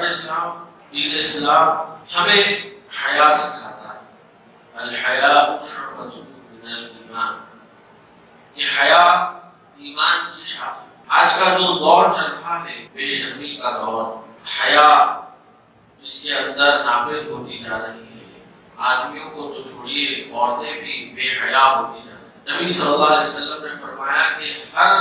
اسلام دین اسلام ہمیں حیا سکھاتا ہے۔ الحیاء شعبۃ من الایمان، یہ حیا ایمان کی شاخ ہے۔ آج کا جو دور چل رہا ہے بے شرمی کا دور، حیا جس کے اندر نافذ ہوتی جا رہی ہے، آدمیوں کو تو چھوڑیے عورتیں بھی بے حیا ہوتی جا رہی ہیں۔ نبی صلی اللہ علیہ وسلم نے فرمایا کہ ہر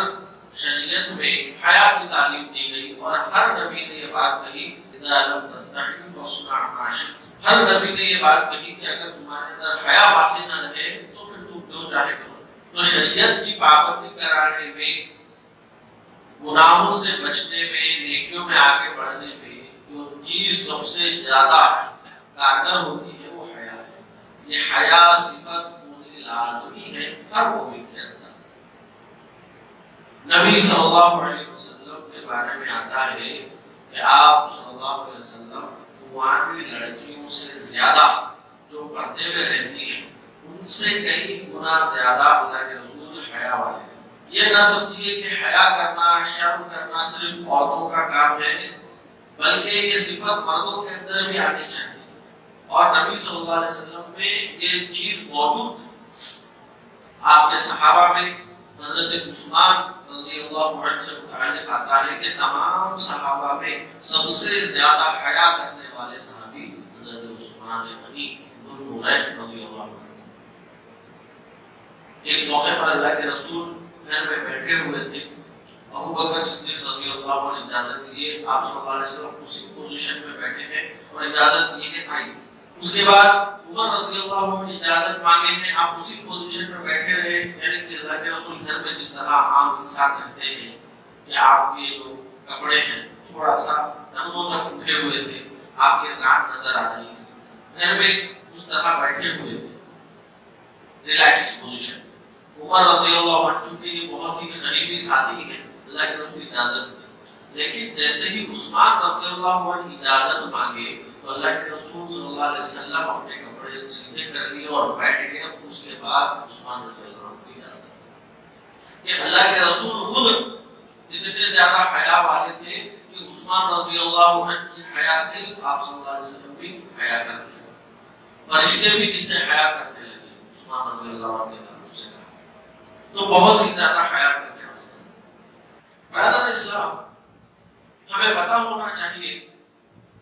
شریعت میں حیا کی تعلیم دی گئی اور ہر نبی نے یہ بات کہی اذا لم تستحی فاصنع ما شئت، ہر نبی نے یہ بات کہی کہ اگر تمہارے اندر حیا باقی نہ رہے تو پھر تم جو چاہے کرو۔ تو شریعت کی پابندی کرانے میں، گناہوں سے بچنے میں، نیکیوں میں آگے بڑھنے میں جو چیز سب سے زیادہ کارگر ہوتی ہے وہ حیا ہے۔ یہ حیا صفت ہونی لازمی ہے ہر مومن کے اندر۔ نبی صلی اللہ علیہ وسلم کے بارے میں آتا ہے کہ آپ صلی اللہ علیہ وسلم کنواری لڑکیوں سے زیادہ جو پردے میں رہتی ہیں ان سے کئی گنا زیادہ اللہ کے رسول حیا والے تھے۔ یہ نہ سمجھیے کہ حیا کرنا، شرم کرنا صرف عورتوں کا کام ہے، بلکہ یہ صفت مردوں کے اندر بھی آنی چاہیے، اور نبی صلی اللہ علیہ وسلم میں یہ چیز موجود تھی۔ آپ کے صحابہ میں حضرت عثمان رضی اللہ عنہ سے متعلق آتا ہے کہ تمام صحابہ میں سب سے زیادہ حیا کرنے والے صحابی حضرت عثمان غنی ذو النورین رضی اللہ عنہ۔ ایک موقع پر اللہ کے رسول گھر میں بیٹھے ہوئے تھے، ابو بکر صدیق رضی اللہ عنہ نے اجازت دیے، آپ صلی اللہ علیہ وسلم اسی پوزیشن میں بیٹھے ہیں اور اجازت دی ہے آئیے۔ اس کے بعد عمر رضی اللہ عنہ نے اجازت مانگے ہیں، آپ اسی پوزیشن میں بیٹھے رہے، یعنی کہ اللہ کے رسول گھر میں جس طرح عام انسان رہتے ہیں کہ آپ کے جو کپڑے ہیں تھوڑا سا ٹخنوں تک اٹھے ہوئے تھے، آپ کے ناک نظر آ رہی تھی، گھر میں اس طرح بیٹھے ہوئے تھے ریلیکس پوزیشن میں۔ عمر رضی اللہ عنہ چونکہ یہ بہت ہی قریبی ساتھی ہیں، اللہ کے رسول اجازت دی، لیکن جیسے ہی عثمان رضی اللہ عنہ اجازت مانگے تو اللہ کے رسول صلی اللہ علیہ وسلم اپنے کپڑے سیدھے کر لیے اور بیٹھ گئے۔ اس کے بعد عثمان رضی اللہ عنہ کی اجازت کہ اللہ کے رسول خود اتنے زیادہ حیا والے تھے کہ عثمان رضی اللہ عنہ کی حیا سے آپ صلی اللہ علیہ وسلم بھی حیا کرتے لگے، فرشتے بھی جس سے حیا کرنے لگے عثمان رضی اللہ عنہ کے تعلق سے کہا، تو بہت ہی زیادہ حیا کرنے والے تھے۔ برادر اسلام، ہمیں پتہ ہونا چاہیے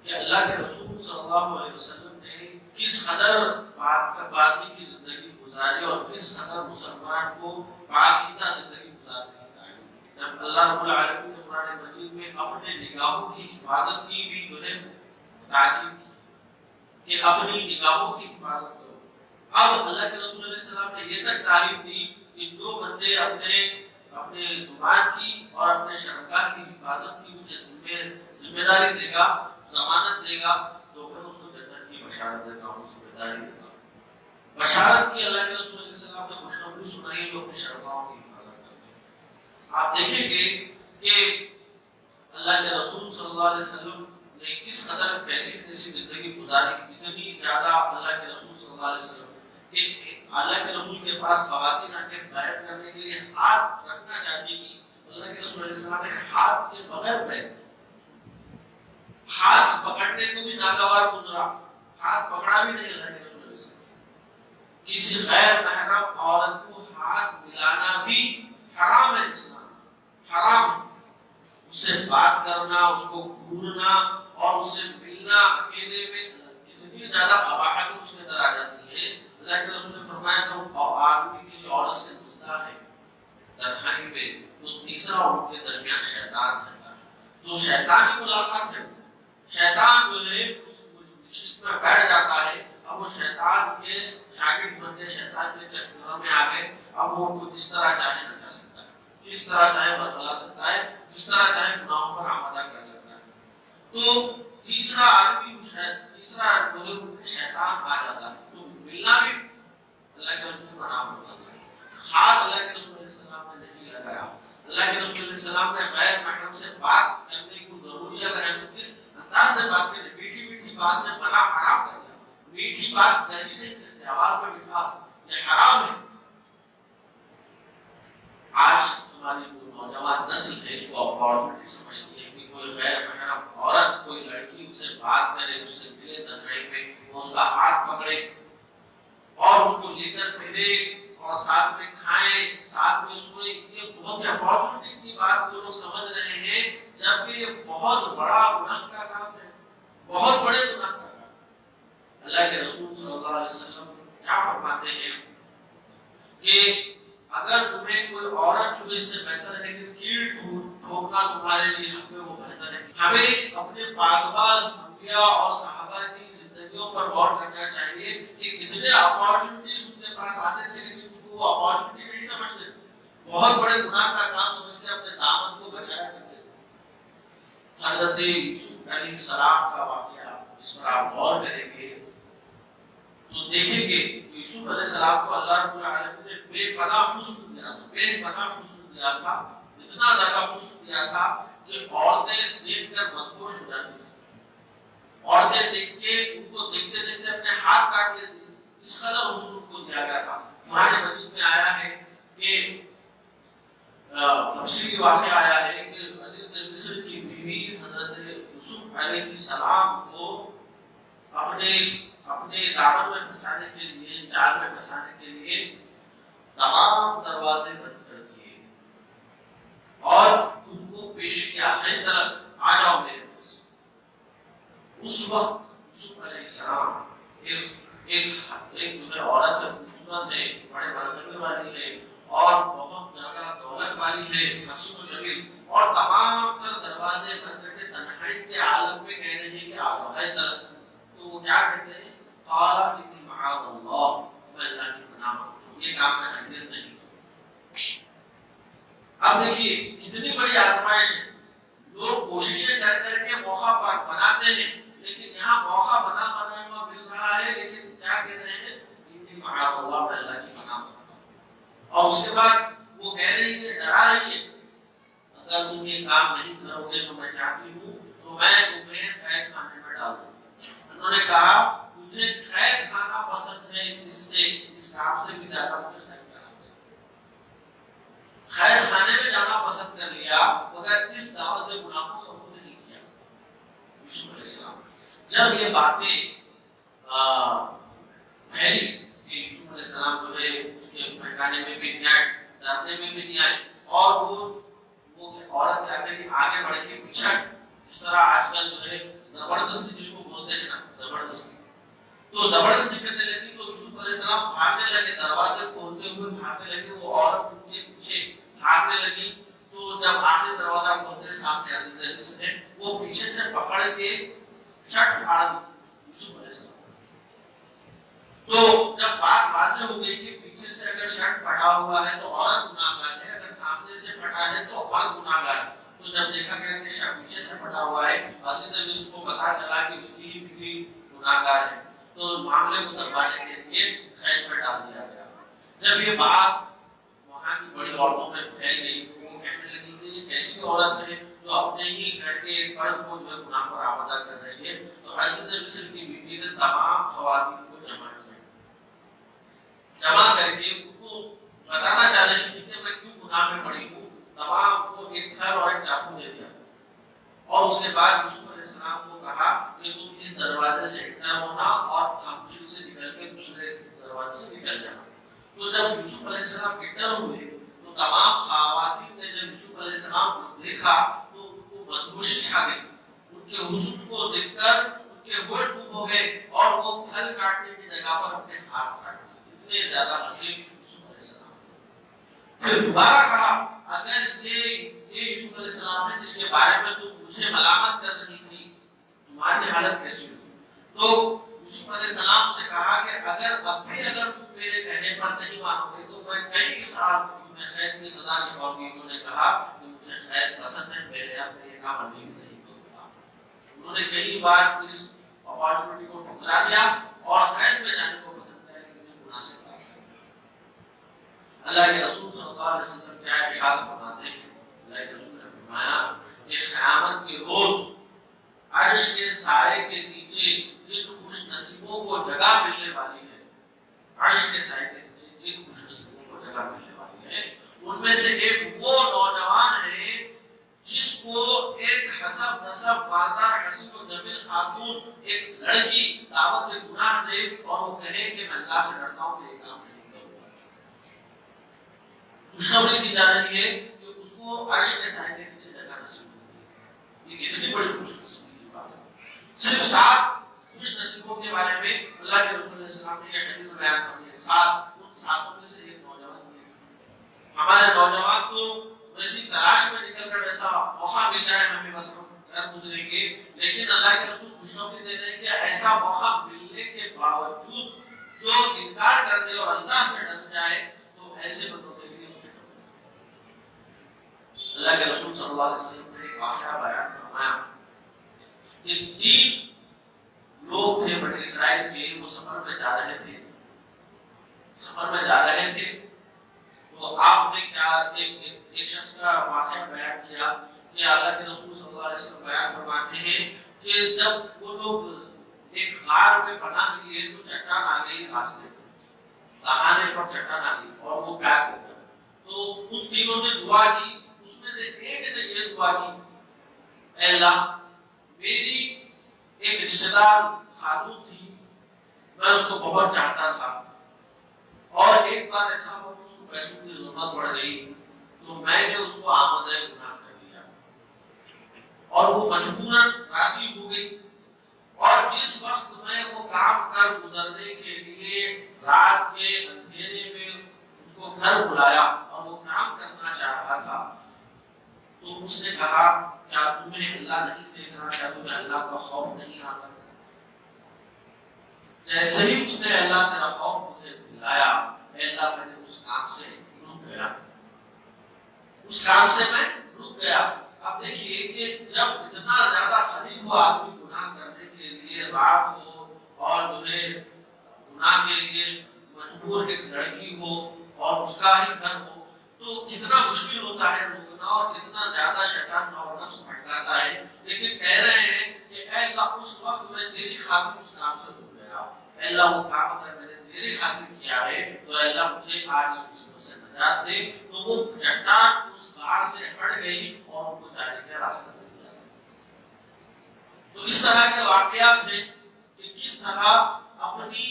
کہ اللہ کے رسول صلی اللہ علیہ وسلم نے کس قدر پاکبازی کی زندگی گزاری اور کس قدر مسلمان کو پاکیزہ زندگی گزارنے کی تعلیم دی۔ جب اللہ رب العالمین نے قرآن مجید میں اپنے نگاہوں کی حفاظت کی بھی جو ہے تاکید کی کہ اپنی نگاہوں کی حفاظت کرو، اب اللہ کے رسول علیہ السلام نے یہ تک تعلیم دی کہ جو بندے اپنے زبان کی اور اپنے شرمگاہ کی حفاظت کی مجھے ذمہ داری دے گا، ضمانت دے گا، تو میں اس کو جنت کی بشارت دیتا ہوں، ذمہ داری دیتا ہوں۔ بشارت کی اللہ کے رسول علیہ السلام نے خوشخبری سنائی جو اپنے شرمگاہوں کی حفاظت کرتے ہیں۔ آپ دیکھیں گے کہ اللہ کے رسول صلی اللہ علیہ وسلم نے کس قدر کیسی زندگی گزاری، اتنی زیادہ اللہ کے رسول صلی اللہ علیہ وسلم کہ اللہ کے رسول کے پاس خواتین آ کے بیعت کرنے کے لیے ہاتھ رکھنا چاہتی تھی، اللہ کے رسول علیہ السلام نے ہاتھ کے بغیر بیعت، ہاتھ پکڑنے کو بھی ناگوار گزرا، ہاتھ پکڑا بھی نہیں اللہ کے رسول علیہ السلام۔ کسی غیر محرم عورت کو ہاتھ ملانا بھی حرام ہے، اسلام حرام ہے۔ اس سے بات کرنا، اس کو گھورنا اور اس سے ملنا اکیلے میں اتنی زیادہ قباحت اس کے اندر آ جاتی ہے۔ اللہ کے رسول نے فرمایا جو آدمی کسی عورت سے ملتا ہے تنہائی میں تو تیسرا ان کے درمیان شیطان رہتا ہے، جو شیطانی ملاقات ہے، شیطان جو ہے اس نشست میں بیٹھ جاتا ہے، اب وہ شیطان کے شاگرد بن کے شیطان کے چکروں میں آ گئے، اب وہ ان کو جس طرح چاہے نچا سکتا ہے، جس طرح چاہے بتلا سکتا ہے، جس طرح چاہے گناہوں پر آمادہ کر سکتا ہے۔ تو تیسرا آدمی تیسرا جو ہے شیطان آ جاتا ہے، تو ملنا بھی اللہ کے رسول نے منع فرمایا، ہاتھ اللہ کے رسول علیہ السلام نے نہیں لگایا۔ اللہ کے رسول علیہ السلام نے غیر محرم سے بات کرنے کی ضروری اگر ہے تو کس انداز سے بات کریں، میٹھی میٹھی بات سے منع حرام کر دیا، میٹھی بات کر ہی نہیں سکتے، آواز میں مٹھاس، یہ حرام ہے۔ آج ہماری جو نوجوان نسل ہے اس کو اپارچونٹی سمجھتی ہے کہ کوئی کوئی غیر محرم عورت کوئی لڑکی اس سے بات کرے، اس سے ملے تنہائی میں، وہ اس کا ہاتھ پکڑے اور اس کو لے کر پھرے اور ساتھ میں کھائیں، ساتھ میں اس کو، یہ بہت ہی اپارچونٹی کی بات جو لوگ سمجھ رہے ہیں، جبکہ یہ بہت بڑا گناہ کا کام ہے، بہت بڑے گناہ کا کام۔ اللہ کے رسول صلی اللہ علیہ وسلم کیا فرماتے ہیں کہ اگر تمہیں کوئی عورت چھوئے، اس سے بہتر ہے کہ کیل ٹھوکنا تمہارے لیے حق میں، وہ بہتر ہے۔ ہمیں اپنے پاکباز انبیاء اور صحابہ کی زندگیوں پر غور کرنا چاہیے کہ کتنے اپارچونٹیز ان کے پاس آتے تھے، لیکن اس کو اپارچونٹی نہیں سمجھتے تھے، بہت بڑے گناہ کا کام سمجھ کے اپنے دامن کو بچایا کرتے تھے۔ حضرت یوسف علیہ السلام کا واقعہ جس پر آپ غور کریں گے تو دیکھیں گے کہ یوسف علیہ السلام کو اللہ رب العالمین نے بے پناہ حسن دیا تھا، بے پناہ حسن دیا تھا، اتنا زیادہ حسن دیا تھا کہ عورتیں دیکھ کر مدہوش ہو جاتی تھیں، عورتیں دیکھ کے ان کو دیکھتے دیکھتے اپنے ہاتھ کاٹ لیتی تھیں، اس قدر حسن کو دیا گیا تھا۔ قرآن مجید میں آیا ہے کہ تفصیلی واقعہ آیا ہے کہ عزیز مصر کی بیوی حضرت یوسف علیہ السلام کو اپنے دامن میں پھنسانے کے لیے، جال میں پھنسانے کے لیے تمام دروازے بند کر دیے اور خود کو پیش کیا ہے، طلب آ جاؤ میرے پاس۔ اس وقت یوسف علیہ السلام ایک جو ہے عورت ہے، خوبصورت ہے، بڑے مرتبے والی ہے اور بہت زیادہ دولت والی ہے، حسن و جمیل، اور تمام تر دروازے بند کر کے تنہائی کے عالم میں کہہ رہے ہیں کہ آ جاؤ ہے طلب۔ تو وہ کیا کہتے ہیں؟ قال انی معاذ اللہ، میں اللہ کی پناہ مانگتا ہوں، یہ کام میں ہرگز نہیں کروں۔ اب دیکھیے کتنی بڑی آزمائش ہے، لوگ کوششیں کر کر کے موقع بناتے ہیں، لیکن یہاں موقع بنا ہوا مل رہا ہے، لیکن کیا کہہ رہے ہیں؟ انی معاذ اللہ، میں اللہ کی پناہ مانگتا ہوں۔ اور اس کے بعد وہ کہہ رہی ہے، ڈرا رہی ہے، اگر تم یہ کام نہیں کرو گے جو میں چاہتی ہوں تو میں تمہیں قید خانے میں ڈال دوں گی۔ انہوں نے کہا مجھے قید خانہ پسند ہے، اس کام سے بھی زیادہ مجھے قید خانہ پسند ہے۔ قید خانے میں جانا پسند کر لیا، مگر اس دعوت گناہ کو قبول نہیں کیا یوسف علیہ السلام۔ جب یہ باتیں پھیلی کہ یوسف علیہ السلام جو ہے اس کے بہکانے میں بھی نہیں آئے، ڈرنے میں بھی نہیں آئے، اور وہ عورت کیا کری، آگے بڑھ کے پیچھے، اس طرح آج کل جو ہے زبردستی جس کو بولتے ہیں نا، زبردستی، تو زبردستی کرنے لگی، تو یوسف علیہ السلام بھاگنے لگے، دروازے کھولتے ہوئے بھاگنے لگے، وہ عورت ان کے پیچھے بھاگنے لگی۔ تو جب آخری دروازہ کھولتے ہیں، سامنے عزیز مصر ہے، وہ پیچھے سے پکڑ کے شرٹ پھاڑ دی یوسف علیہ السلام۔ تو جب بات واضح ہو گئی کہ پیچھے سے اگر شرٹ پھٹا ہوا ہے تو عورت گناہگار ہے، اگر سامنے سے پھٹا ہے تو مرد گناہگار ہے، تو جب دیکھا گیا کہ شرٹ پیچھے سے پھٹا ہوا ہے، عزیز مصر کو پتا چلا کہ اس کی ہی بیوی گناہگار ہے، تو معاملے کو دبانے کے لیے قید میں ڈال دیا گیا۔ جب یہ بات وہاں کی بڑی عورتوں میں پھیل گئی تو وہ کہنے لگی کہ یہ کیسی عورت ہے جو اپنے ہی گھر کے ایک فرد کو جو ہے گناہ پر آمادہ کر رہی ہے۔ تو عزیز مصر کی بیوی نے تمام خواتین کو جمع کر کے ان کو بتانا چاہ رہی تھی کہ میں کیوں گناہ میں پڑی ہوں، تمام کو ایک گھر اور ایک چاقو دے دیا، اور اس کے بعد یوسف علیہ السلام کو کہا کہ تم اس دروازے سے انٹر ہونا اور خاموشی سے نکل کے دوسرے دروازے سے نکل جانا۔ تو جب یوسف علیہ السلام انٹر ہوئے تو تمام خواتین نے جب یوسف علیہ السلام کو دیکھا تو ان کو مدہوشی چھا گئی، ان کے حسن کو دیکھ کر ان کے ہوش گم ہو گئے اور وہ پھل کاٹنے کی جگہ پر اپنے ہاتھ کاٹ لیے، اتنے زیادہ حسین یوسف علیہ السلام۔ پھر دوبارہ کہا اگر یہ یوسف علیہ السلام ہے جس کے بارے میں تم مجھے ملامت کر رہی تھی، تمہاری حالت کیسی ہوئی؟ تو یوسف علیہ السلام سے کہا کہ اگر تم میرے کہنے پر نہیں مانو گے تو میں کئی سال تمہیں قید کی سزا چھپاؤں گی۔ انہوں نے کہا کہ مجھے قید پسند ہے، میرے اپنے یہ کام ابھی نہیں کروں۔ انہوں نے کئی بار اس اپارچونٹی کو ٹھکرا دیا اور قید میں جانے کو پسند کیا، لیکن اس گناہ سے باز نہیں۔ اللہ کے رسول صلی اللہ علیہ وسلم کیا ارشاد فرماتے ہیں، اللہ کے رسول نے فرمایا کہ قیامت کے روز عرش کے سائے کے نیچے جن خوش نصیبوں کو جگہ ملنے والی ہے، عرش کے سائے کے نیچے جن خوش نصیبوں کو جگہ ملنے والی ہے، ان میں سے ایک وہ نوجوان ہے جس کو ایک حسب نسب بازار حسن و جمیل خاتون ایک لڑکی دعوت گناہ دے اور وہ کہے کہ میں اللہ سے ڈرتا ہوں کہ یہ کام نہیں کروں گا، خوشخبری دی جا رہی ہے کہ اس کو عرش کے سائے کے نیچے جگہ نصیب ہوگی۔ یہ کتنی بڑی خوش نصیبی کی بات ہے۔ صرف 7 خوش نصیبوں کے بارے میں اللہ کے رسول علیہ السلام نے یہ حدیث بیان کی ہے، 7 ان 7 میں سے ایک نوجوان ہے۔ ہمارے نوجوان کو ویسی تلاش میں نکل کر ایسا موقع مل جائے ہمیں بس کر گزریں گے، لیکن اللہ کے رسول خوشخبری دے رہے ہیں کہ ایسا موقع ملنے کے باوجود جو انکار کر دے اور اللہ سے ڈر جائے تو ایسے بندوں کے لیے خوشخبری۔ اللہ کے رسول صلی اللہ علیہ وسلم نے ایک واقعہ بیان فرمایا کہ 3 لوگ تھے بنی اسرائیل کے، وہ سفر میں جا رہے تھے، تو آپ نے کیا ایک شخص کا واقعہ بیان کیا کہ اللہ کے رسول صلی اللہ علیہ وسلم بیان فرماتے ہیں کہ جب وہ لوگ ایک غار میں پناہ لیے تو چٹان آ گئی راستے میں، دہانے پر چٹان آ گئی اور وہ پیک ہو گیا۔ تو ان تینوں نے دعا کی، اس میں سے ایک نے یہ دعا کی، اے اللہ میری ایک رشتہ دار خاتون تھی، میں اس کو بہت چاہتا تھا، اور ایک بار ایسا ہوا کہ اس کو پیسوں کی ضرورت پڑ گئی تو میں نے اس کو آمدہ گناہ کر دیا اور وہ مجبوراً راضی ہو گئی، اور جس وقت میں وہ کام کر گزرنے کے لیے رات کے اندھیرے میں اس کو گھر بلایا اور وہ کام کرنا چاہ رہا تھا تو اس نے کہا کیا تمہیں اللہ نہیں دیکھ رہا، کیا تمہیں اللہ کا خوف نہیں آتا؟ جیسے ہی اس نے اللہ تیرا خوف مجھے دلایا، اللہ میں نے اس کام سے رک گیا، اس کام سے میں رک گیا۔ اب دیکھیے کہ جب اتنا زیادہ قریب ہو آدمی گناہ کرنے کے لیے، رات ہو اور جو ہے گناہ کے لیے مجبور ایک لڑکی ہو اور اس کا ہی گھر ہو، تو کتنا مشکل ہوتا ہے روکنا اور کتنا زیادہ شیطان اور نفس بھٹکاتا ہے، لیکن کہہ رہے ہیں کہ اے اللہ اس وقت میں تیری خاطر اس کام سے رک گیا، اے اللہ وہ کام اگر میں نے تیری خاطر کیا ہے تو اے اللہ مجھے آج اس مصیبت سے نجات دے۔ تو وہ چٹان اس غار سے ہٹ گئی اور ان کو جانے کا راستہ دے دیا۔ تو اس طرح کے واقعات ہیں کہ کس طرح اپنی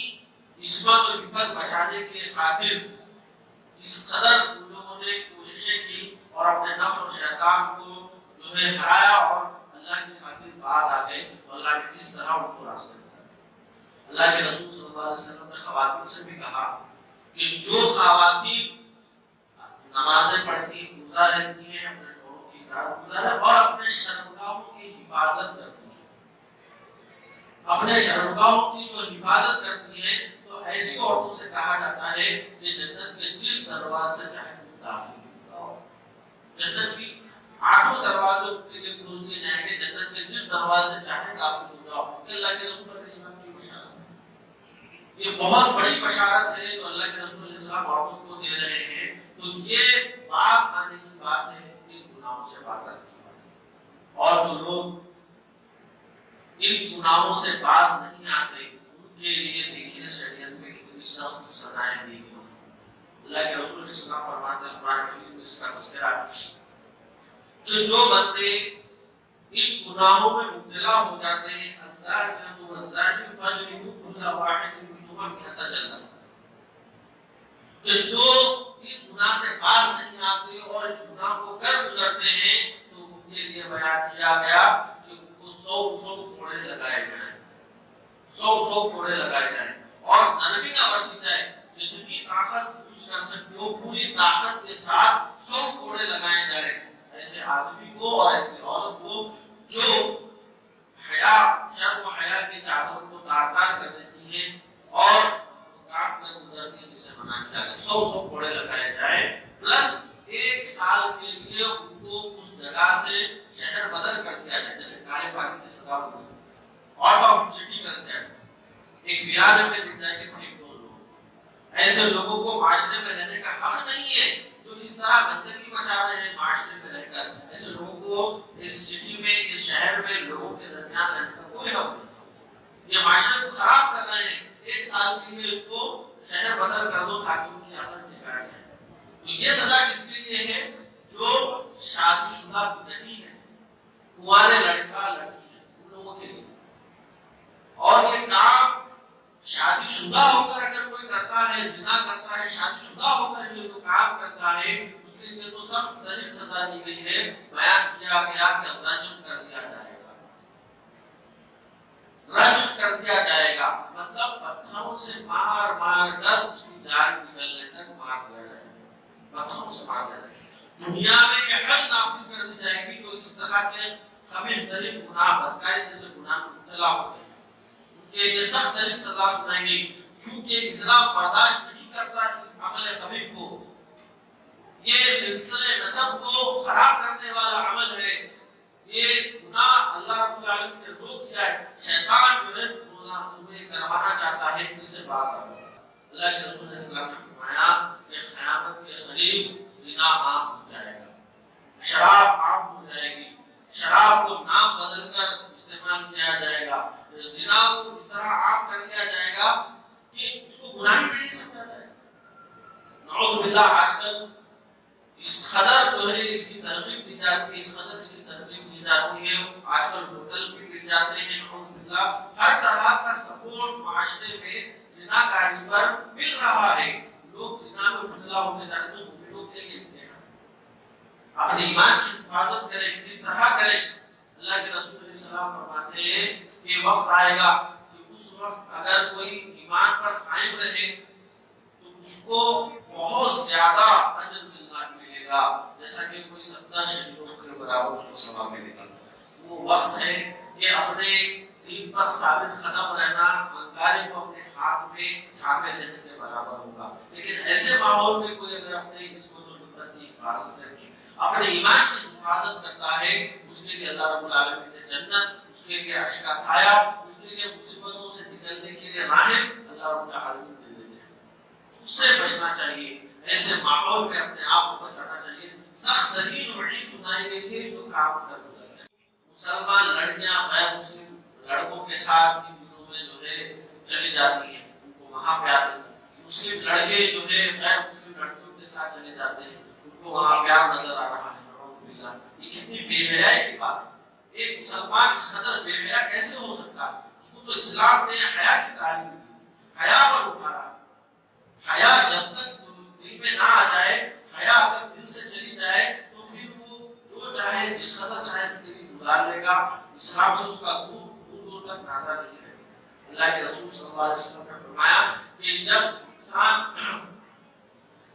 عصمت اور عفت بچانے کی خاطر اس قدر ان لوگوں نے کوششیں کی اور اپنے نفس اور شیطان کو جو ہے ہرایا اور اللہ کی خاطر باز آ گئے، اور اللہ نے کس طرح ان کو راستہ دیا۔ اللہ کے رسول صلی اللہ علیہ وسلم نے خواتین سے بھی کہا کہ جو خواتین نمازیں پڑھتی ہیں، روزہ رہتی ہیں، اپنے شوہروں کی اطاعت گزار ہے اور اپنے شرمگاہوں کی حفاظت کرتی ہیں، اپنے شرمگاہوں کی جو حفاظت کرتی ہیں، تو ایسی عورتوں سے کہا جاتا ہے کہ جنت کے جس دروازے سے چاہے تم داخل ہو جاؤ، جنت کی 8 دروازوں کے لیے کھول دیے جائیں گے، جنت کے جس دروازے سے چاہے داخل ہو جاؤ۔ اللہ کے رسول علیہ السلام کی بشارت ہے، یہ بہت بڑی بشارت ہے جو اللہ کے رسول علیہ السلام عورتوں کو دے رہے ہیں۔ تو یہ باز آنے کی بات ہے، ان گناہوں سے باز آنے کی بات ہے، اور جو لوگ ان گناہوں سے باز نہیں آتے ان کے لیے دیکھیے شریعت میں کتنی سخت سزائیں دی گئی ہیں۔ اللہ کے رسول علیہ السلام فرماتے ہیں قرآن مجید میں اس کا تذکرہ کہ جو بندے ان گناہوں میں مبتلا ہو جاتے ہیں، الزانیۃ والزانی فاجلدوا کل واحد منہما 100 جلدہ، کہ جو اس گناہ سے باز نہیں آتے اور اس گناہ کو کر گزرتے ہیں تو ان کے لیے بیان کیا گیا کہ ان کو 100 کوڑے لگائے جائیں، 100 کوڑے لگائے جائیں، اور نرمی کا برتی جائے، جتنی طاقت یوز کر سکتے ہو پوری طاقت کے ساتھ 100 کوڑے لگائے جائیں ایسے آدمی کو اور ایسی عورت کو جو حیا، شرم و حیا کی چادروں کو تار تار کر دیتی ہے اور کام کر گزرتی ہے، جسے منع کیا گیا۔ 100 کوڑے لگائے جائیں، پلس 1 سال کے لیے ان کو اس جگہ سے شہر بدل کر دیا جائے، جیسے کالے پانی کی سزا ہوئی، آؤٹ آف سٹی کر دیا جائے، ایک ویار میں لکھ جائے کہ پھینک دو لوگ۔ ایسے لوگوں کو معاشرے میں رہنے کا حق نہیں ہے جو اس طرح گندگی مچا رہے ہیں معاشرے میں رہ کر۔ ایسے لوگوں کو اس سٹی میں، اس شہر میں لوگوں کے درمیان رہنے کا کوئی حق نہیں۔ یہ معاشرے کو خراب کر رہے ہیں، 1 سال کے لیے ان کو شہر بدل کر دو تاکہ ان کی عقل ٹھکانے جائے۔ تو یہ سزا کس کے لیے ہے؟ جو شادی شدہ نہیں ہے، کنوارے لڑکا لڑکی ہیں ان لوگوں کے لیے. اور یہ کام شادی شدہ ہو کر اگر کوئی کرتا ہے، زنا کرتا ہے، شادی شدہ ہو کر جو کام کرتا ہے اس کے لیے تو سخت ترین سزا دی گئی ہے. بیان کیا گیا کہ رجم کر دیا جائے گا، رجم کر دیا جائے گا، مطلب پتھروں سے مار مار کر اس کی جان نکلنے تک مار دیا جائے گا، پتھروں سے مار دیا جائے گا. دنیا میں یہ حد نافذ کر دی جائے گی جو اس طرح کے قبیح ترین گناہ بدکاری جیسے گناہ میں مبتلا ہوتے ہیں کہ یہ سخت ترین سزا سنائیں گے. کیونکہ اسلام برداشت نہیں کرتا اس عمل قبیح کو، یہ سلسلے نسب کو خراب کرنے والا عمل ہے، یہ گناہ اللہ رب العالمین نے روک دیا ہے. شیطان جو ہے تمہیں کروانا چاہتا ہے اس سے بات کرو. اللہ کے رسول صلی اللہ علیہ وسلم نے فرمایا کہ قیامت کے قریب زنا عام ہو جائے گا، شراب عام ہو جائے گی، شراب کو نام بدل کر استعمال کیا جائے گا، زنا کو اس طرح عام کر دیا جائے گا کہ اس کو گناہ ہی نہیں سمجھا جائے گا. نعوذ باللہ آج کل اس قدر جو ہے اس کی ترغیب دی جاتی ہے، اس قدر اس کی ترغیب دی جاتی ہے. آج کل ہوٹل بھی مل جاتے ہیں، نعوذ باللہ ہر طرح کا سپورٹ معاشرے میں زنا کاری پر مل رہا ہے. لوگ زنا میں مبتلا ہوتے جا رہے ہیں. تو لوگ کے لیے اپنے ایمان کی حفاظت کریں، کس طرح کریں. اللہ کے رسول علیہ السلام فرماتے ہیں کہ وقت آئے گا کہ اس وقت اگر کوئی ایمان پر قائم رہے تو اس کو بہت زیادہ اجر ملے گا، جیسا کہ کوئی 70 شہیدوں کے برابر اس کو ثواب ملے گا. وہ وقت ہے کہ اپنے دین پر ثابت قدم رہنا انگارے کو اپنے ہاتھ میں تھامے رہنے کے برابر ہوگا. لیکن ایسے ماحول میں کوئی اگر اپنے عصمت و نفرت کی حفاظت کر کے اپنے ایمان کی حفاظت کرتا ہے، اس کے لیے اللہ رب العالمین نے جنت، اس کے لیے عرش کا سایہ، اس کے لیے مصیبتوں سے نکلنے کے لیے راہیں اللہ رب العالمین دے دیتے ہیں. اس سے بچنا چاہیے، ایسے ماحول میں اپنے آپ کو بچانا چاہیے. سخت ترین وعید سنائی گئی ہے جو کام کر گزرتے ہیں. مسلمان لڑکیاں غیر مسلم لڑکوں کے ساتھ ان دنوں میں جو ہے چلی جاتی ہیں، ان کو وہاں پیار، مسلم لڑکے جو ہے غیر مسلم لڑکیوں کے ساتھ چلے جاتے ہیں، ان کو وہاں پیار نظر آ رہا ہے. یہ کتنی بے حیائی کی بات ہے. ایک مسلمان اس قدر بے حیا کیسے ہو سکتا ہے؟ اس کو تو اسلام نے حیا کی تعلیم دی، حیا پر اٹھایا. حیا جب تک دل میں نہ آ جائے، حیا اگر دل سے چلی جائے تو پھر وہ جو چاہے جس قدر چاہے زندگی گزار لے گا. اسلام سے اس کا دور دور تک ناطہ نہیں رہے گا. اللہ کے رسول صلی اللہ علیہ وسلم نے فرمایا کہ جب انسان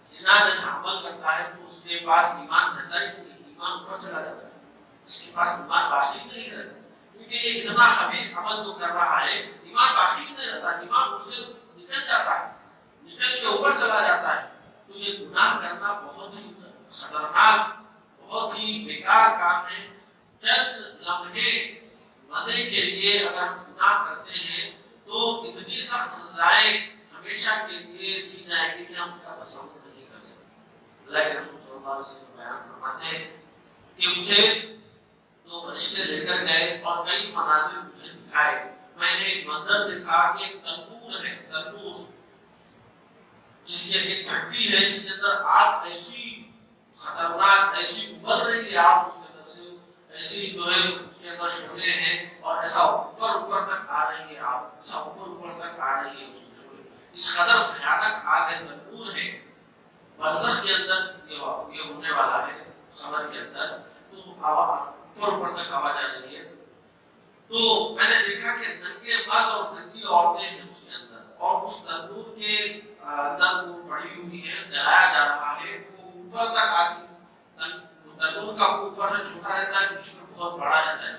زنا جیسا عمل کرتا ہے تو اس کے پاس ایمان رہتا ہی نہیں، ایمان اوپر چلا جاتا ہے، اس کے پاس ایمان باقی نہیں رہتا. کیونکہ یہ اتنا خبیث عمل جو کر رہا ہے ایمان باقی نہیں رہتا، ایمان اس سے نکل جاتا ہے، نکل کے اوپر چلا جاتا ہے. تو یہ گناہ کرنا بہت ہی خطرناک، بہت ہی بیکار کام ہے. چند لمحے مزے کے لیے اگر ہم گناہ کرتے ہیں تو اتنی سخت سزائیں ہمیشہ کے لیے دی جائیں گی کہ ہم اس کا تصور نہیں کر سکتے. اللہ کے رسول صلی اللہ علیہ وسلم بیان فرماتے ہیں کہ مجھے دو فرشتے لے کر گئے اور کئی مناظر مجھے دکھائے. میں نے ایک منظر دیکھا کہ ایک تندور ہے، تندور جس کی ایک بھٹی ہے جس کے اندر آگ ایسی خطرناک، ایسی ابل رہی ہے آگ اس کے اندر سے، ایسی جو ہے اس کے اندر شعلے ہیں اور ایسا اوپر اوپر تک آ رہی ہے آگ، ایسا اوپر اوپر تک آ رہی ہے اس کی شعلے. اس قدر بھیانک آگ ہے، تندور ہے. برزخ کے اندر یہ ہونے والا ہے، خبر کے اندر تو اوپر اوپر تک آواز آ رہی ہے. تو میں نے دیکھا کہ ننگے مرد اور ننگی عورتیں ہیں اس کے اندر، اور اس تندور کے اندر وہ پڑی ہوئی ہے، جلایا جا رہا ہے. وہ اوپر تک آتی، تندور کا اوپر سے چھوٹا رہتا ہے، بیچ میں بہت بڑا رہتا ہے،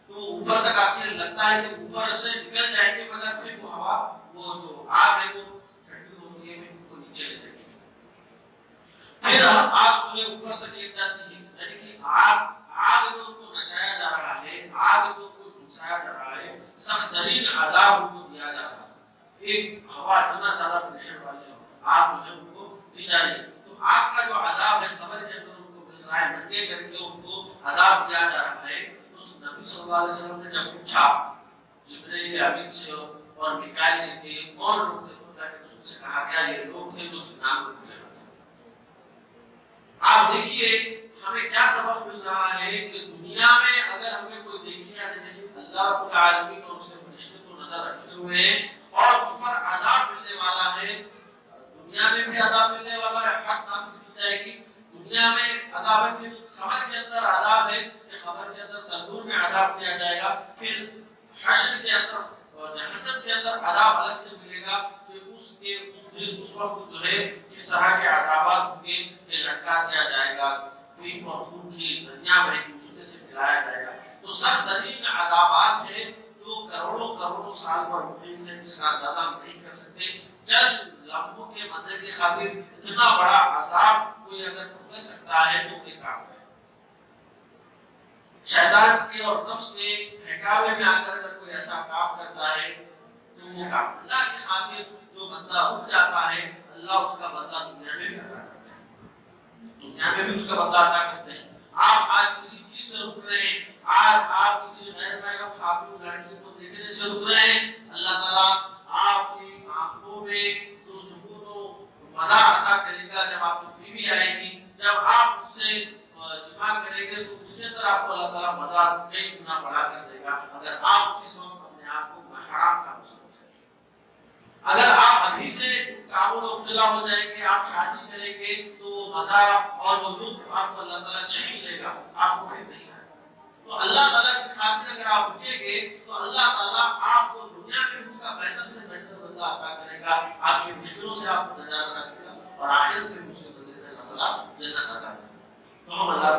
تو اوپر تک آتی ہے. لگتا ہے کہ اوپر سے نکل جائیں گے مگر پھر وہ ہوا، وہ جو آگ ہے وہ ٹھنڈی ہوتی ہے، پھر ان کو نیچے لے جائے گی. پھر آگ جو ہے اوپر تک لے جاتی ہے. یعنی کہ آگ میں ان کو نچایا جا رہا ہے، آگ میں ان کو جھنسایا جا رہا ہے، سخت ترین عذاب ان کو دیا جا رہا ہے. ایک ہوا اتنا زیادہ پریشر والی آگ جو ہے ان کو دی جا رہی ہے. تو آگ کا جو عذاب ہے خبر کے اندر ان کو مل رہا ہے، ننگے کر کے ان کو عذاب دیا جا رہا ہے. تو نبی صلی اللہ علیہ وسلم نے جب پوچھا جبرائیل امین سے اور میکائیل سے کہ یہ کون لوگ تھے، تو اللہ کے رسول سے کہا گیا یہ لوگ تھے جو زنا میں مبتلا تھے. آپ دیکھیے ہمیں کیا سبق مل رہا ہے کہ دنیا میں اگر العالمین اور اس کے فرشتے تو نظر رکھے ہوئے ہیں اور اس پر عذاب ملنے والا ہے. دنیا میں بھی عذاب ملنے والا ہے، حد نافذ کی جائے گی. دنیا میں عذاب ہے، پھر خبر کے اندر عذاب ہے کہ خبر کے اندر تندور میں عذاب کیا جائے گا. پھر حشر کے اندر اور جہنم کے اندر عذاب الگ سے ملے گا کہ اس وقت جو ہے کس طرح کے عذابات ہوں گے کہ لٹکا دیا جائے گا، خون اور خون کی ندیاں بہیں گی، اس میں سے ملایا جائے گا. تو سخت ترین عذابات ہے جو کروڑوں سال پر مقیم ہے، جس کا اندازہ ہم نہیں کر سکتے. چند لمحوں کے مزے کی خاطر اتنا بڑا عذاب کوئی اگر بھگت سکتا ہے تو کوئی کام ہے. شیطان کے اور نفس کے بہکاوے میں آ کر اگر کوئی ایسا کام کرتا ہے تو وہ کام اللہ کی خاطر جو بندہ رک جاتا ہے اللہ اس کا بدلہ دنیا میں بھی عطا کرتا ہے. دنیا میں بھی اس کا بدلہ عطا کرتے ہیں. آپ آج کسی چیز سے رک رہے ہیں، آج آپ کسی غیر محرم خاتون لڑکی کو دیکھنے سے رک رہے ہیں، اللہ تعالیٰ آپ کی آنکھوں میں جو سکون و مزہ عطا کرے گا جب آپ کی بیوی آئے گی، جب آپ اس سے جمع کریں گے تو اس کے اندر آپ کو اللہ تعالیٰ مزہ کئی گنا بڑھا کر دے گا. اگر آپ اس وقت اپنے آپ کو حرام کام سے اگر آپ ابھی سے کاموں میں مبتلا ہو جائیں گے، آپ شادی کریں گے تو وہ مزہ اور وہ لطف آپ کو اللہ تعالیٰ چھین لے گا، آپ کو پھر نہیں آئے گا. تو اللہ تعالیٰ کی خاطر اگر آپ رکیں گے تو اللہ تعالیٰ آپ کو دنیا میں اس کا بہتر سے بہتر بدلہ عطا کرے گا، آپ کی مشکلوں سے آپ کو نجات رکھے گا اور آخرت میں اس کے بدلے میں اللہ تعالیٰ جنت عطا کرے گا. تو ہم اللہ